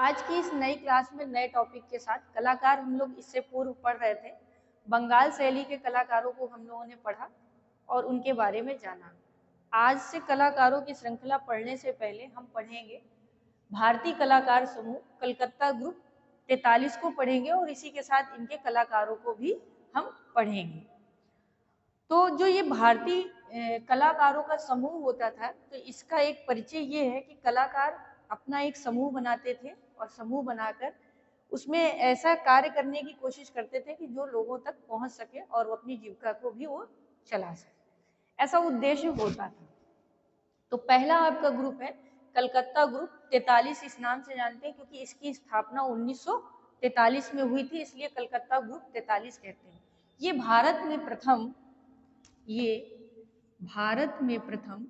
आज की इस नई क्लास में नए टॉपिक के साथ कलाकार हम लोग इससे पूर्व पढ़ रहे थे। बंगाल शैली के कलाकारों को हम लोगों ने पढ़ा और उनके बारे में जाना। आज से कलाकारों की श्रृंखला पढ़ने से पहले हम पढ़ेंगे भारतीय कलाकार समूह कलकत्ता ग्रुप 43 को पढ़ेंगे और इसी के साथ इनके कलाकारों को भी हम पढ़ेंगे। तो जो ये भारतीय कलाकारों का समूह होता था, तो इसका एक परिचय ये है कि कलाकार अपना एक समूह बनाते थे और समूह बनाकर उसमें ऐसा कार्य करने की कोशिश करते थे कि जो लोगों तक पहुंच सके और वो अपनी जीविका को भी वो चला सके, ऐसा उद्देश्य होता था। तो पहला आपका ग्रुप है कलकत्ता ग्रुप 43, इस नाम से जानते हैं क्योंकि इसकी स्थापना 1943 में हुई थी, इसलिए कलकत्ता ग्रुप 43 कहते हैं। ये भारत में प्रथम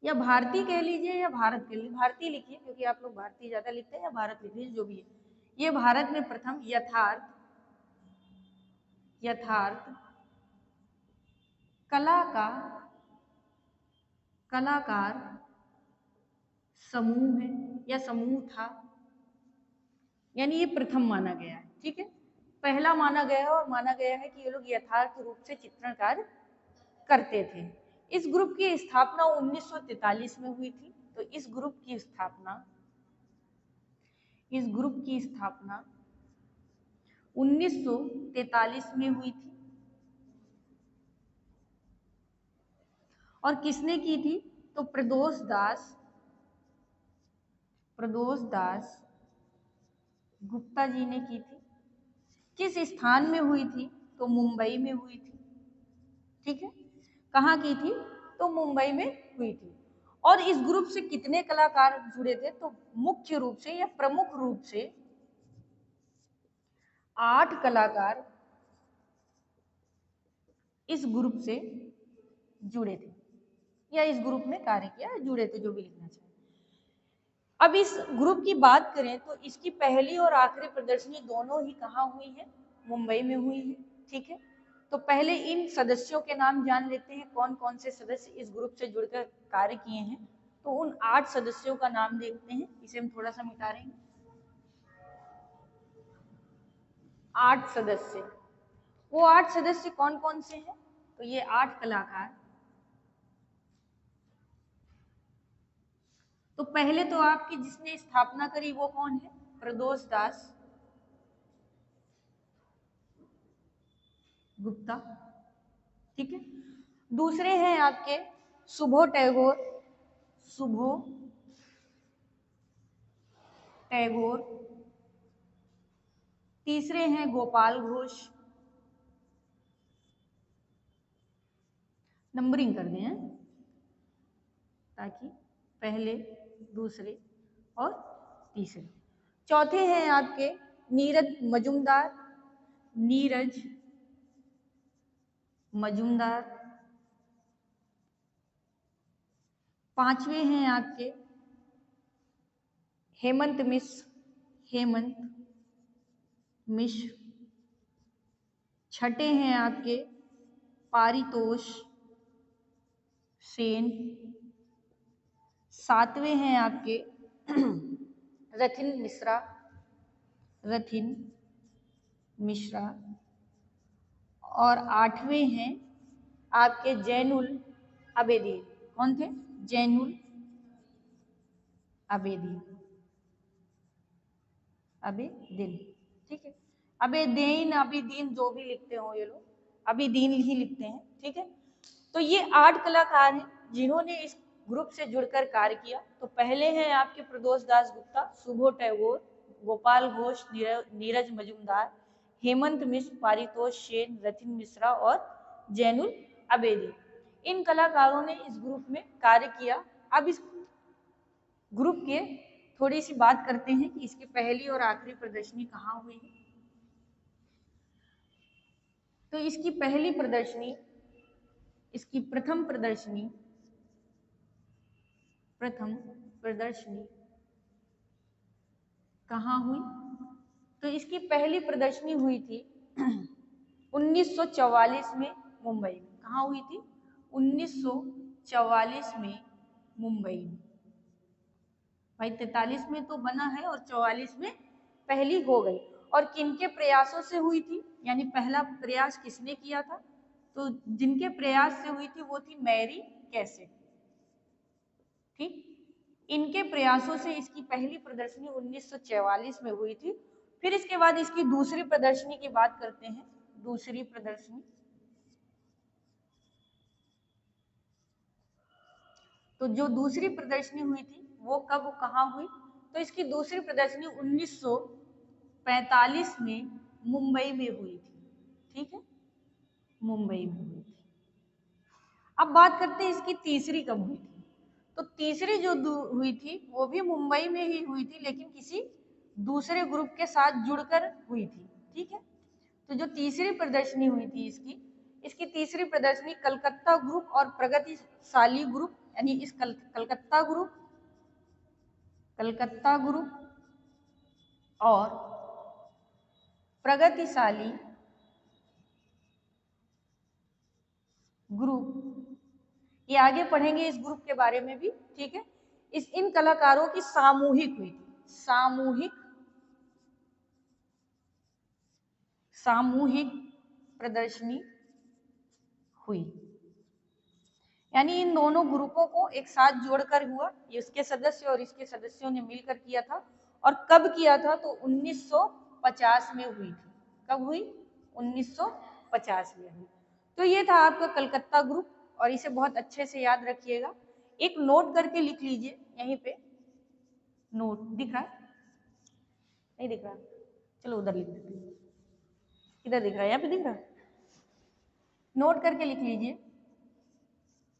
या भारतीय कह लीजिए या भारत कह लीजिए, भारतीय लिखिए क्योंकि आप लोग भारतीय ज्यादा लिखते हैं, या भारत लिख लीजिए, जो भी है। ये भारत में प्रथम यथार्थ कलाकार समूह है या समूह था, यानी ये प्रथम माना गया है। ठीक है, पहला माना गया है और माना गया है कि ये लोग यथार्थ रूप से चित्रण कार्य करते थे। इस ग्रुप की स्थापना 1943 में हुई थी। तो इस ग्रुप की स्थापना 1943 में हुई थी। और किसने की थी? तो प्रदोष दास गुप्ता जी ने की थी। किस स्थान में हुई थी? तो मुंबई में हुई थी। ठीक है, कहाँ की थी? तो मुंबई में हुई थी। और इस ग्रुप से कितने कलाकार जुड़े थे? तो मुख्य रूप से या प्रमुख रूप से 8 कलाकार इस ग्रुप से जुड़े थे या इस ग्रुप में कार्य किया, जुड़े थे, जो भी लिखना चाहिए। अब इस ग्रुप की बात करें तो इसकी पहली और आखिरी प्रदर्शनी दोनों ही कहाँ हुई है? मुंबई में हुई है। ठीक है, तो पहले इन सदस्यों के नाम जान लेते हैं, कौन कौन से सदस्य इस ग्रुप से जुड़कर कार्य किए हैं। तो उन 8 सदस्यों का नाम देखते हैं, इसे हम थोड़ा सा मिटा रहे हैं। 8 सदस्य, वो 8 सदस्य कौन कौन से हैं? तो ये 8 कलाकार। तो पहले तो आपकी जिसने स्थापना करी वो कौन है? प्रदोष दास गुप्ता। ठीक है, दूसरे हैं आपके सुबोध टैगोर। तीसरे हैं गोपाल घोष। नंबरिंग कर दें ताकि पहले, दूसरे और तीसरे। चौथे हैं आपके नीरज मजुमदार। पांचवे हैं आपके हेमंत मिश्र। छठे हैं आपके पारितोष सेन। सातवें हैं आपके रथिन मिश्रा। और आठवें हैं आपके जैनुल आबेदीन। कौन थे? जैनुल आबेदीन। ठीक है, आबेदीन जो भी लिखते हो ये लोग, आबेदीन ही लिखते हैं। ठीक है, तो ये 8 कलाकार हैं जिन्होंने इस ग्रुप से जुड़कर कार्य किया। तो पहले हैं आपके प्रदोष दास गुप्ता, सुबोध टैगोर, गोपाल घोष, नीरज मजुमदार, हेमंत मिश्र, पारितोष सेन, रथिन मिश्रा और जैनुल आबेदी। इन कलाकारों ने इस ग्रुप में कार्य किया। अब इस ग्रुप के थोड़ी सी बात करते हैं कि इसकी पहली और आखिरी प्रदर्शनी कहाँ हुई है। तो इसकी प्रथम प्रदर्शनी कहाँ हुई? तो इसकी पहली प्रदर्शनी हुई थी 1944 में मुंबई में। कहाँ हुई थी? 1944 में मुंबई में। भाई 43 में तो बना है और 44 में पहली हो गई। और किनके प्रयासों से हुई थी, यानी पहला प्रयास किसने किया था, तो जिनके प्रयास से हुई थी वो थी मैरी कैसेट। ठीक, इनके प्रयासों से इसकी पहली प्रदर्शनी 1944 में हुई थी। फिर इसके बाद इसकी दूसरी प्रदर्शनी की बात करते हैं। दूसरी प्रदर्शनी, तो जो दूसरी प्रदर्शनी हुई थी वो कब कहाँ हुई, तो इसकी दूसरी प्रदर्शनी 1945 में मुंबई में हुई थी। ठीक है, मुंबई में हुई थी। अब बात करते हैं इसकी तीसरी कब हुई थी, तो तीसरी जो हुई थी वो भी मुंबई में ही हुई थी, लेकिन किसी दूसरे ग्रुप के साथ जुड़कर हुई थी। ठीक है, तो जो तीसरी प्रदर्शनी हुई थी इसकी तीसरी प्रदर्शनी कलकत्ता ग्रुप और प्रगतिशाली ग्रुप, यानी इस कलकत्ता ग्रुप और प्रगतिशाली ग्रुप, ये आगे पढ़ेंगे इस ग्रुप के बारे में भी। ठीक है, इन कलाकारों की सामूहिक हुई थी, सामूहिक प्रदर्शनी हुई, यानी इन दोनों ग्रुपों को एक साथ जोड़कर हुआ। ये उसके सदस्य और इसके सदस्यों ने मिलकर किया था। और कब किया था, तो 1950 में हुई थी। कब हुई, 1950 में हुई। तो ये था आपका कलकत्ता ग्रुप, और इसे बहुत अच्छे से याद रखिएगा। एक नोट करके लिख लीजिए, यहीं पे नोट दिख रहा है, नहीं दिख रहा, चलो उधर लिख देते हैं। किधर दिख रहा है, यहाँ पे दिख रहा है, नोट करके लिख लीजिए।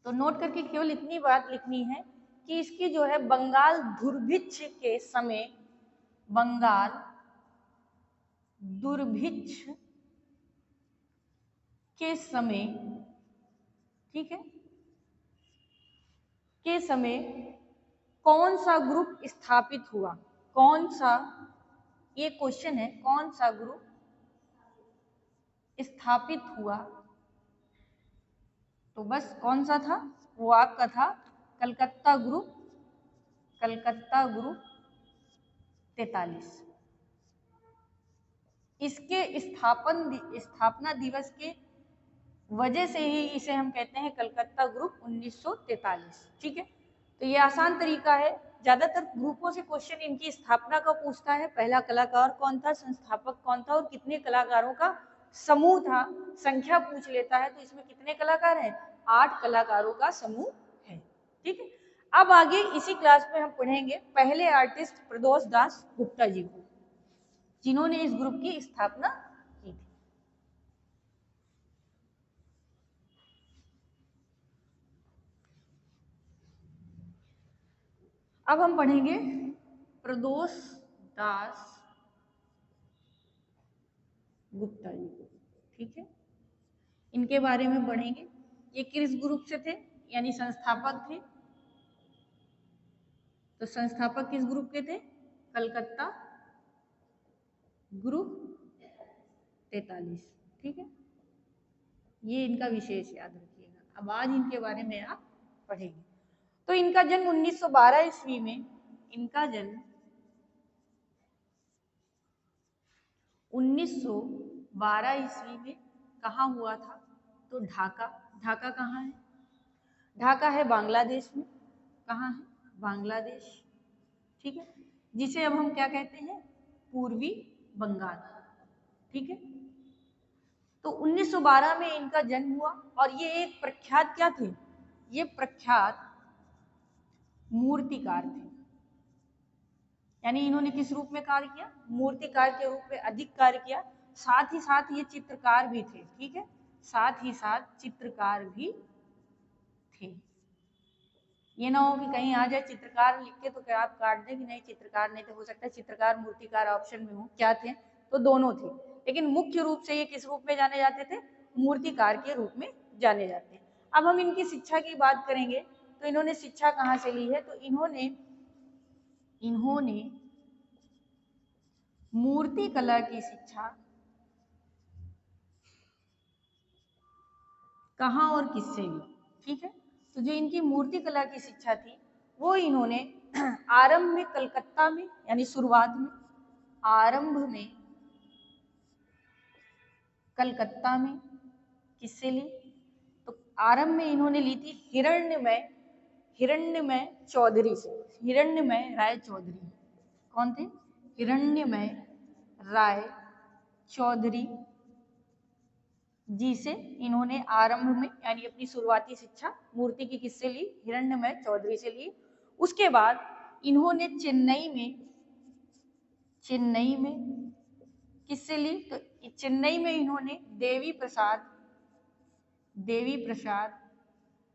तो नोट करके केवल इतनी बात लिखनी है कि इसकी जो है बंगाल दुर्भिक्ष के समय, बंगाल दुर्भिक्ष के समय, ठीक है, के समय कौन सा ग्रुप स्थापित हुआ, कौन सा, ये क्वेश्चन है, कौन सा ग्रुप स्थापित हुआ, तो बस कौन सा था, वो आपका था कलकत्ता ग्रुप, कलकत्ता ग्रुप 43। इसके स्थापना दिवस के वजह से ही इसे हम कहते हैं कलकत्ता ग्रुप 1943। ठीक है, तो ये आसान तरीका है। ज्यादातर ग्रुपों से क्वेश्चन इनकी स्थापना का पूछता है, पहला कलाकार कौन था, संस्थापक कौन था, और कितने कलाकारों का समूह था, संख्या पूछ लेता है। तो इसमें कितने कलाकार हैं, 8 कलाकारों का समूह है। ठीक है, अब आगे इसी क्लास में हम पढ़ेंगे पहले आर्टिस्ट प्रदोष दास गुप्ता जी को, जिन्होंने इस ग्रुप की स्थापना की थी। अब हम पढ़ेंगे प्रदोष दास गुप्ता जी को। ठीक है, इनके बारे में पढ़ेंगे। ये किस ग्रुप से थे, यानी संस्थापक थे, तो संस्थापक किस ग्रुप के थे, कलकत्ता ग्रुप 43। ठीक है, ये इनका विशेष याद रखिएगा। अब आज इनके बारे में आप पढ़ेंगे। तो इनका जन्म 1912 ईस्वी में, इनका जन्म 1912 ईस्वी में कहाँ हुआ था, तो ढाका। ढाका कहाँ है, ढाका है बांग्लादेश में। कहाँ है, बांग्लादेश। ठीक है, जिसे अब हम क्या कहते हैं, पूर्वी बंगाल। ठीक है, तो 1912 में इनका जन्म हुआ। और ये एक प्रख्यात क्या थे, ये प्रख्यात मूर्तिकार थे। यानी इन्होंने किस रूप में कार्य किया, मूर्तिकार के रूप में अधिक कार्य किया। साथ ही साथ ये चित्रकार भी थे। ठीक है, साथ ही साथ चित्रकार भी थे। ये ना हो कि कहीं आ जाए चित्रकार लिख के तो क्या आप काट दें कि नहीं चित्रकार नहीं थे, हो सकता है चित्रकार मूर्तिकार ऑप्शन में हो। क्या थे, तो दोनों थे, लेकिन मुख्य रूप से ये किस रूप में जाने जाते थे, मूर्तिकार के रूप में जाने जाते हैं। अब हम इनकी शिक्षा की बात करेंगे, तो इन्होंने शिक्षा कहाँ से ली है, तो इन्होंने मूर्ति कला की शिक्षा कहाँ और किससे ली। ठीक है, तो जो इनकी मूर्ति कला की शिक्षा थी वो इन्होंने आरंभ में कलकत्ता में, यानी शुरुआत में, आरंभ में कलकत्ता में किससे ली? तो आरंभ में इन्होंने ली थी हिरण्यमय चौधरी से। हिरण्यमय राय चौधरी कौन थे? हिरण्यमय राय चौधरी जी से इन्होंने आरंभ में यानी अपनी शुरुआती शिक्षा मूर्ति की किससे ली? हिरण्यमय चौधरी से ली। उसके बाद इन्होंने चेन्नई में किससे ली? तो चेन्नई में इन्होंने देवी प्रसाद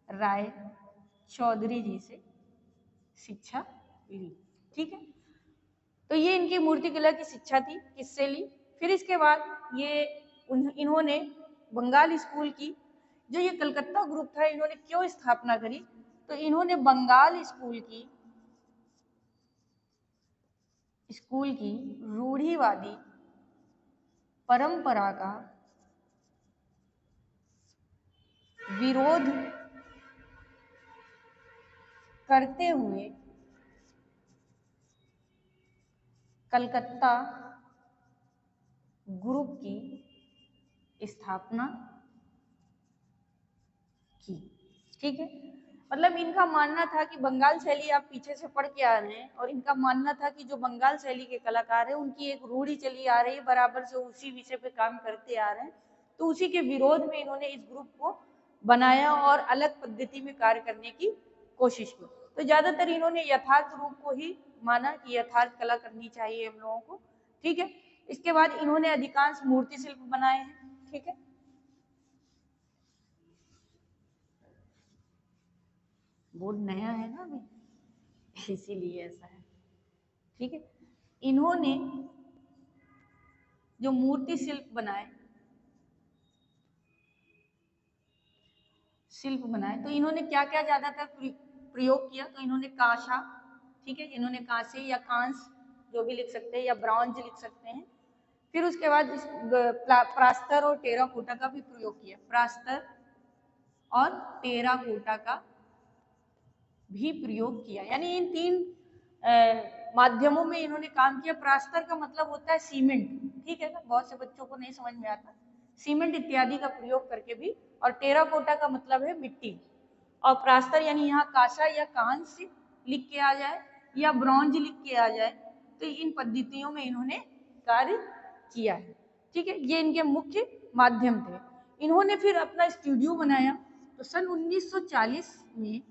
राय चौधरी जी से शिक्षा ली। ठीक है, तो ये इनकी मूर्तिकला की शिक्षा थी, किससे ली? फिर इसके बाद इन्होंने बंगाल स्कूल की, जो ये कलकत्ता ग्रुप था, इन्होंने क्यों स्थापना करी? तो इन्होंने बंगाल स्कूल की रूढ़िवादी परंपरा का विरोध करते हुए कलकत्ता ग्रुप की स्थापना की। ठीक है, मतलब इनका मानना था कि बंगाल शैली आप पीछे से पढ़ के आ रहे हैं, और इनका मानना था कि जो बंगाल शैली के कलाकार हैं उनकी एक रूढ़ी चली आ रही है, बराबर से उसी विषय पे काम करते आ रहे हैं, तो उसी के विरोध में इन्होंने इस ग्रुप को बनाया और अलग पद्धति में कार्य करने की कोशिश की। तो ज्यादातर इन्होंने यथार्थ रूप को ही माना कि यथार्थ कला करनी चाहिए हम लोगों को। ठीक है, इसके बाद इन्होंने अधिकांश मूर्ति शिल्प बनाए हैं। ठीक है, बोर्ड नया है ना अभी, इसीलिए ऐसा है। ठीक है, इन्होंने जो मूर्ति शिल्प बनाए तो इन्होंने क्या क्या ज्यादातर प्रयोग किया? तो इन्होंने कांसा, ठीक है, इन्होंने कांसे या कांस जो भी लिख सकते हैं, या ब्रॉन्ज लिख सकते हैं। फिर उसके बाद प्रास्तर और टेराकोटा का भी प्रयोग किया। प्रास्तर और टेराकोटा का भी प्रयोग किया, यानी इन तीन माध्यमों में इन्होंने काम किया। प्रास्तर का मतलब होता है सीमेंट, ठीक है ना, बहुत से बच्चों को नहीं समझ में आता। सीमेंट इत्यादि का प्रयोग करके भी, और टेराकोटा का मतलब है मिट्टी, और प्रास्तर यानी यहाँ कांसा या कांस लिख के आ जाए या ब्रॉन्ज लिख के आ जाए, तो इन पद्धतियों में इन्होंने कार्य किया है। ठीक है, ये इनके मुख्य माध्यम थे। इन्होंने फिर अपना स्टूडियो बनाया। तो सन 1940 में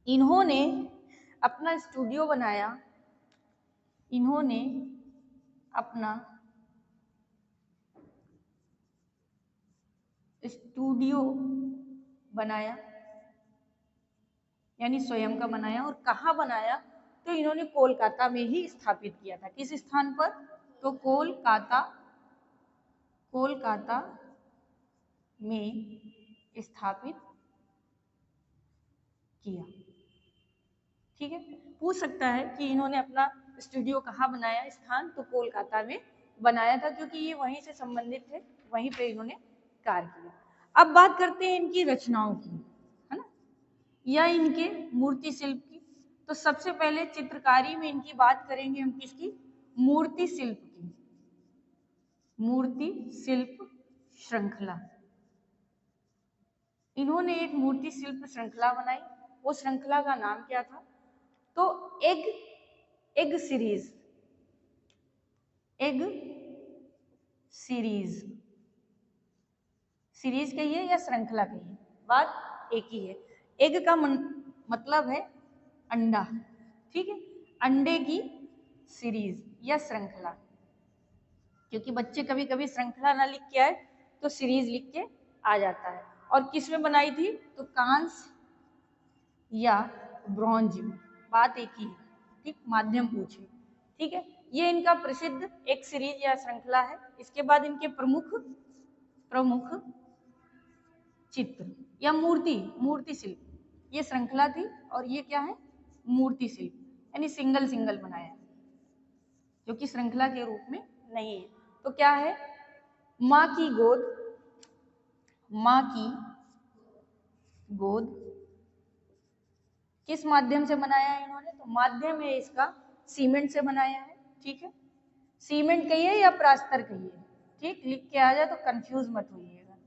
इन्होंने अपना स्टूडियो बनाया। इन्होंने अपना स्टूडियो बनाया, यानी स्वयं का बनाया। और कहाँ बनाया? तो इन्होंने कोलकाता में ही स्थापित किया था। किस स्थान पर? तो कोलकाता में स्थापित किया। ठीक है, पूछ सकता है कि इन्होंने अपना स्टूडियो कहाँ बनाया? स्थान तो कोलकाता में बनाया था, क्योंकि ये वहीं से संबंधित थे, वहीं पे इन्होंने कार्य किया। अब बात करते हैं इनकी रचनाओं की, है ना, या इनके मूर्ति शिल्प की। तो सबसे पहले चित्रकारी में इनकी बात करेंगे हम, किसकी? मूर्ति शिल्प की। मूर्ति शिल्प श्रृंखला, इन्होंने एक मूर्ति शिल्प श्रृंखला बनाई। वो श्रृंखला का नाम क्या था? तो एग सीरीज कहिए या श्रृंखला कहिए, बात एक ही है। एग का मतलब है अंडा, ठीक है, अंडे की सीरीज या श्रृंखला, क्योंकि बच्चे कभी कभी श्रृंखला ना लिख के आए तो सीरीज लिख के आ जाता है। और किस में बनाई थी? तो कांस या ब्रॉन्ज में, बात एक ही है। ठीक, माध्यम पूछे। ठीक है, ये इनका प्रसिद्ध एक सीरीज या श्रृंखला है। इसके बाद इनके प्रमुख चित्र या मूर्ति शिल्प, ये श्रृंखला थी। और ये क्या है? मूर्ति शिल्प, यानी सिंगल बनाया, जो कि श्रृंखला के रूप में नहीं है। तो क्या है? माँ की गोद, किस माध्यम से बनाया है इन्होंने? तो माध्यम है इसका सीमेंट से बनाया है, ठीक है। सीमेंट कहिए या प्लास्टर कहिए, ठीक, लिख के आ जाए तो कंफ्यूज मत होइएगा,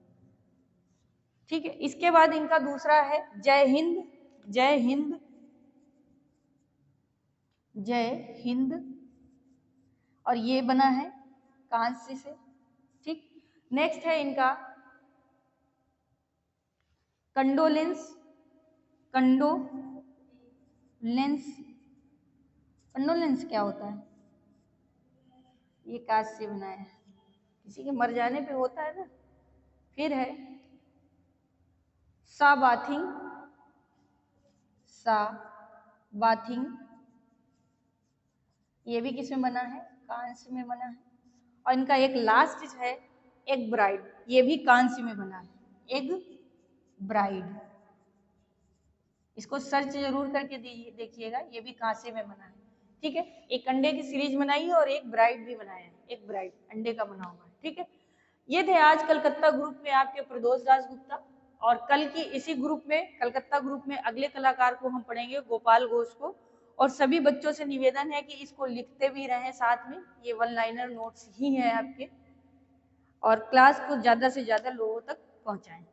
ठीक है। इसके बाद इनका दूसरा है जय हिंद, जय हिंद, जय हिंद, और ये बना है कांस्य से, ठीक। नेक्स्ट है इनका कंडोलेंस, कंडोलेंस, कंडोलेंस क्या होता है? ये कांच से बनाया है, किसी के मर जाने पे होता है ना। फिर है साबाथिंग, साबाथिंग, ये भी किसमें बना है? कांस्य में बना है। और इनका एक लास्ट है एग ब्राइड, ये भी कांस्य में बना है, एग ब्राइड। इसको सर्च जरूर करके देखिएगा, ये भी कांसे में बना है, ठीक है। एक अंडे की सीरीज बनाई है और एक ब्राइड भी बनाया है, एक ब्राइड अंडे का बना हुआ है, ठीक है। ये थे आज कलकत्ता ग्रुप में आपके प्रदोष दासगुप्ता, और कल की इसी ग्रुप में, कलकत्ता ग्रुप में अगले कलाकार को हम पढ़ेंगे गोपाल घोष को। और सभी बच्चों से निवेदन है कि इसको लिखते भी रहें साथ में, ये वन लाइनर नोट्स ही है आपके, और क्लास को ज्यादा से ज्यादा लोगों तक पहुंचाएं।